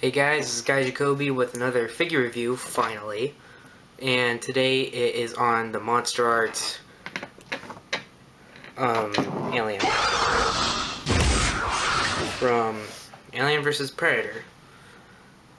Hey guys, this is Guy Jacoby with another figure review, finally. And today it is on the Monsterarts Alien. From Alien vs. Predator.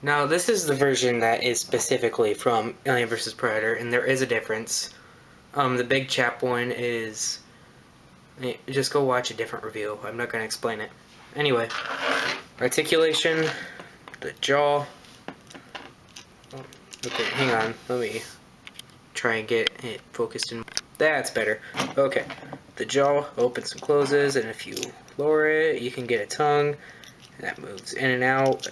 Now this is the version that is specifically from Alien vs. Predator, and there is a difference. The big chap one is... just go watch a different review. I'm not going to explain it. Anyway, articulation, the jaw. Okay, hang on. Let me try and get it focused in. That's better. Okay. The jaw opens and closes, and if you lower it, you can get a tongue. And that moves in and out.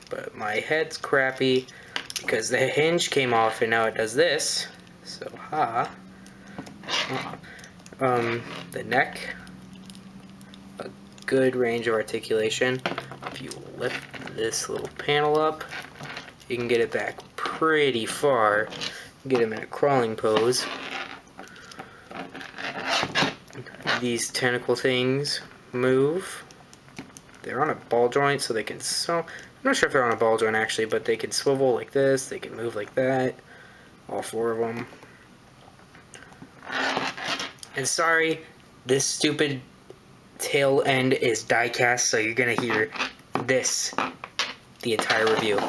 But my head's crappy because the hinge came off and now it does this. So, the neck. A good range of articulation. If you lift this little panel up, you can get it back pretty far. Get him in a crawling pose. These tentacle things move. They're on a ball joint, so they can... I'm not sure if they're on a ball joint actually, but they can swivel like this. They can move like that. All four of them. And sorry, this stupid tail end is die cast, so you're gonna hear this the entire review.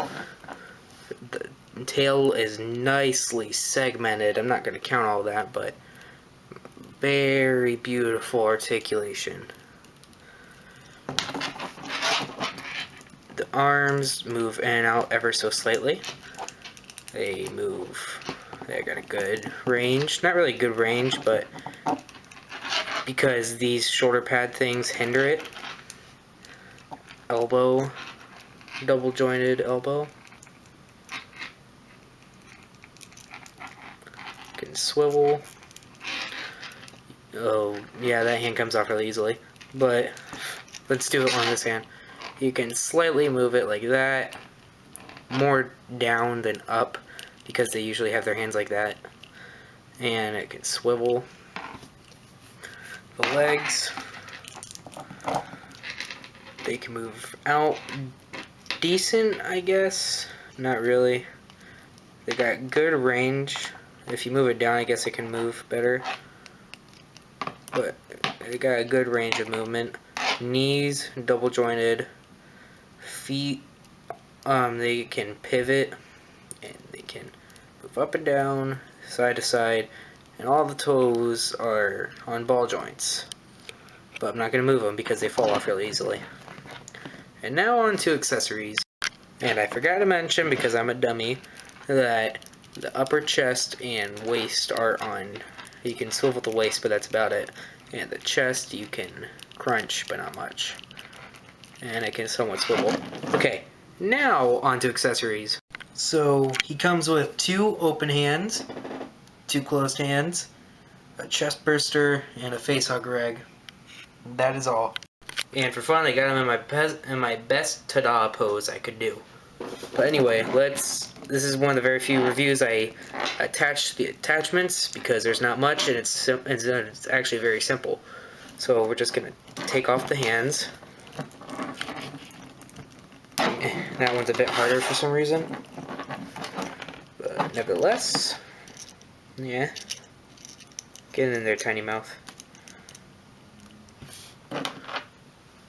The tail is nicely segmented. I'm not going to count all that, but very beautiful articulation. The arms move in and out ever so slightly. They got a good range. Not really good range, but because these shoulder pad things hinder it. Elbow, double jointed elbow. Can swivel. Oh, yeah, that hand comes off really easily. But let's do it on this hand. You can slightly move it like that. More down than up, because they usually have their hands like that. And it can swivel. The legs, they can move out decent, I guess. Not really. They got good range. If you move it down, I guess it can move better. But they got a good range of movement. Knees, double jointed. Feet, they can pivot. And they can move up and down, side to side. And all the toes are on ball joints. But I'm not going to move them because they fall off really easily. And now on to accessories. And I forgot to mention, because I'm a dummy, that the upper chest and waist are on. You can swivel the waist, but that's about it. And the chest you can crunch, but not much. And it can somewhat swivel. Okay, now on to accessories. So he comes with 2 open hands, 2 closed hands, a chest burster, and a face hugger egg. That is all. And for fun, I got him in my best ta-da pose I could do. But anyway, this is one of the very few reviews I attached the attachments because there's not much and it's actually very simple. So we're just gonna take off the hands. That one's a bit harder for some reason. But nevertheless, yeah. Get in there, tiny mouth.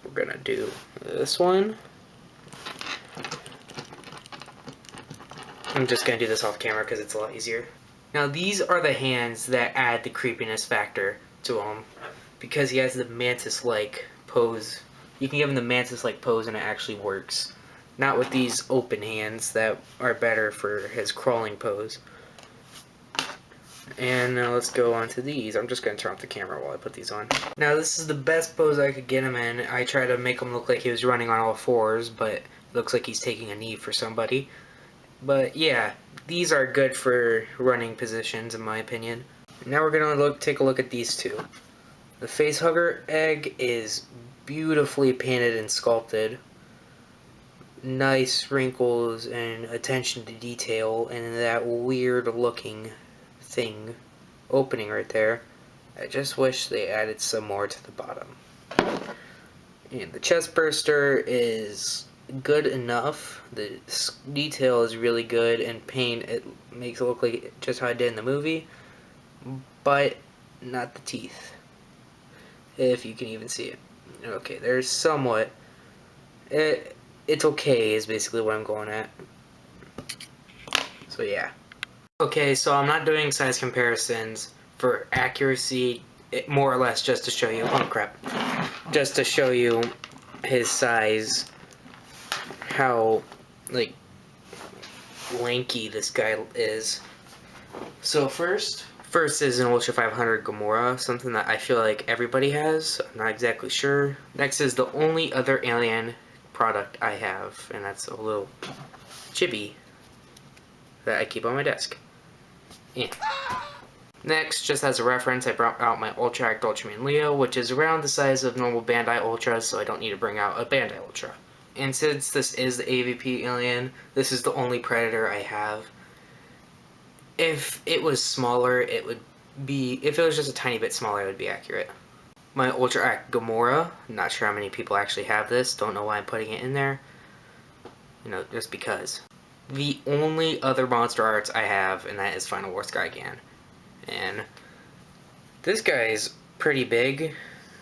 We're gonna do this one. I'm just gonna do this off camera because it's a lot easier. Now these are the hands that add the creepiness factor to him, because he has the mantis-like pose. You can give him the mantis-like pose and it actually works. Not with these open hands that are better for his crawling pose. And now let's go on to these. I'm just going to turn off the camera while I put these on. Now this is the best pose I could get him in. I try to make him look like he was running on all fours, but it looks like he's taking a knee for somebody. But yeah, these are good for running positions in my opinion. Now we're going to take a look at these two. The face hugger egg is beautifully painted and sculpted. Nice wrinkles and attention to detail and that weird looking thing opening right there. I just wish they added some more to the bottom. And the chest burster is good enough. The detail is really good, and paint, it makes it look like just how I did in the movie, but not the teeth, if you can even see it. Okay, there's somewhat. It's okay is basically what I'm going at. So yeah. Okay, so I'm not doing size comparisons for accuracy, more or less just to show you, oh crap, just to show you his size, how, like, lanky this guy is. So first is an Ultra 500 Gamora, something that I feel like everybody has. I'm not exactly sure. Next is the only other alien product I have, and that's a little chibi that I keep on my desk. Yeah. Next, just as a reference, I brought out my Ultra Act Ultraman Leo, which is around the size of normal Bandai Ultras, so I don't need to bring out a Bandai Ultra. And since this is the AVP alien, this is the only Predator I have. If it was smaller, it would be, if it was just a tiny bit smaller, it would be accurate. My Ultra Act Gamora, not sure how many people actually have this, don't know why I'm putting it in there. You know, just because. The only other Monsterarts I have, and that is Final War Skygan. And this guy is pretty big,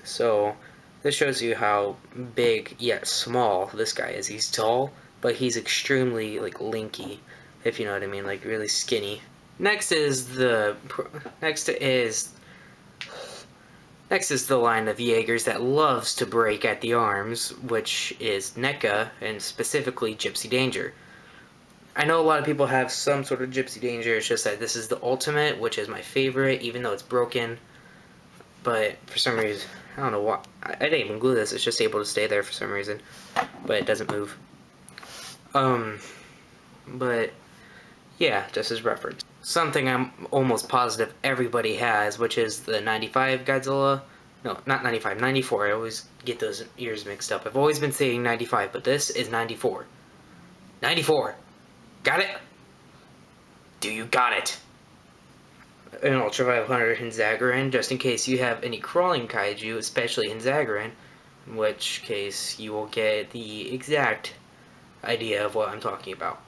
so this shows you how big yet small this guy is. He's tall, but he's extremely, like, linky, if you know what I mean, like really skinny. Next is the line of Jaegers that loves to break at the arms, which is NECA, and specifically Gypsy Danger. I know a lot of people have some sort of Gypsy Danger, it's just that this is the ultimate, which is my favorite, even though it's broken. But for some reason, I don't know why, I didn't even glue this, it's just able to stay there for some reason. But it doesn't move. But yeah, just as reference. Something I'm almost positive everybody has, which is the 95 Godzilla. No, not 95, 94. I always get those years mixed up. I've always been saying 95, but this is 94. 94! Got it? Do you got it? An Ultra 500 Hinzagaran, just in case you have any crawling kaiju, especially Hinzagaran, in which case you will get the exact idea of what I'm talking about.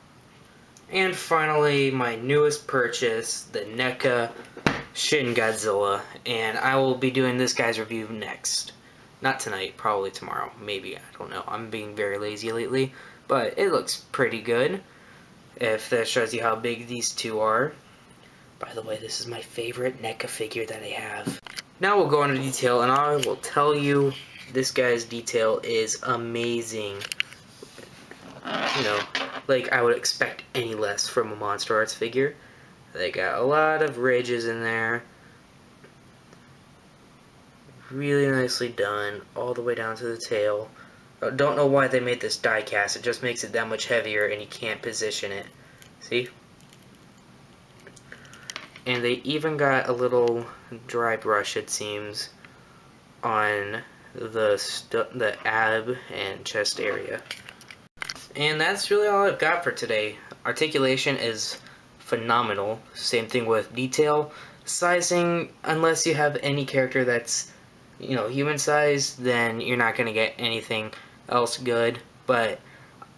And finally, my newest purchase, the NECA Shin Godzilla, and I will be doing this guy's review next. Not tonight, probably tomorrow, maybe, I don't know. I'm being very lazy lately, but it looks pretty good. If that shows you how big these two are. By the way, this is my favorite NECA figure that I have. Now we'll go into detail, and I will tell you this guy's detail is amazing. You know, like I would expect any less from a Monsterarts figure. They got a lot of ridges in there. Really nicely done, all the way down to the tail. Don't know why they made this die cast, it just makes it that much heavier and you can't position it. See? And they even got a little dry brush, it seems, on the ab and chest area. And that's really all I've got for today. Articulation is phenomenal. Same thing with detail. Sizing, unless you have any character that's, you know, human size, then you're not going to get anything else good. But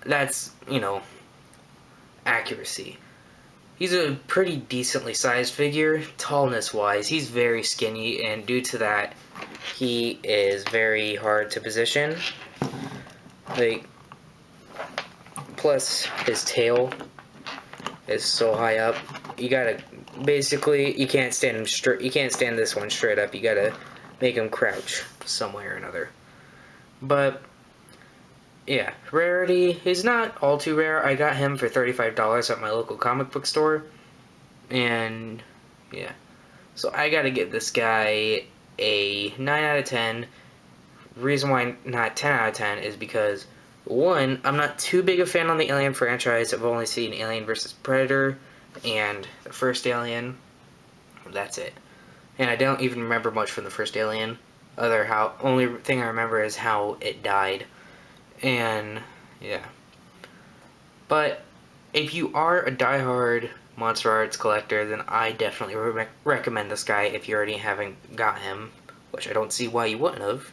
that's, you know, accuracy. He's a pretty decently sized figure, tallness-wise. He's very skinny, and due to that, he is very hard to position. Like, plus his tail is so high up. You gotta, basically, you can't stand him straight. You can't stand this one straight up. You gotta make him crouch some way or another. But yeah, rarity is not all too rare. I got him for $35 at my local comic book store, and yeah, so I gotta give this guy a 9 out of 10. Reason why not 10 out of 10 is because, one, I'm not too big a fan on the Alien franchise. I've only seen Alien vs. Predator and the first Alien. That's it. And I don't even remember much from the first Alien. Only thing I remember is how it died. And yeah. But if you are a diehard Monsterarts collector, then I definitely recommend this guy if you already haven't got him, which I don't see why you wouldn't have.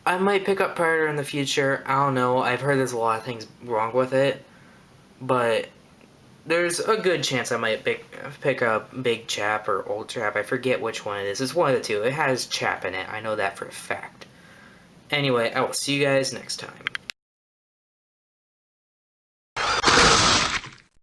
I might pick up Predator in the future. I don't know. I've heard there's a lot of things wrong with it, but there's a good chance I might pick up Big Chap or Old Chap. I forget which one it is. It's one of the two. It has Chap in it. I know that for a fact. Anyway, I will see you guys next time.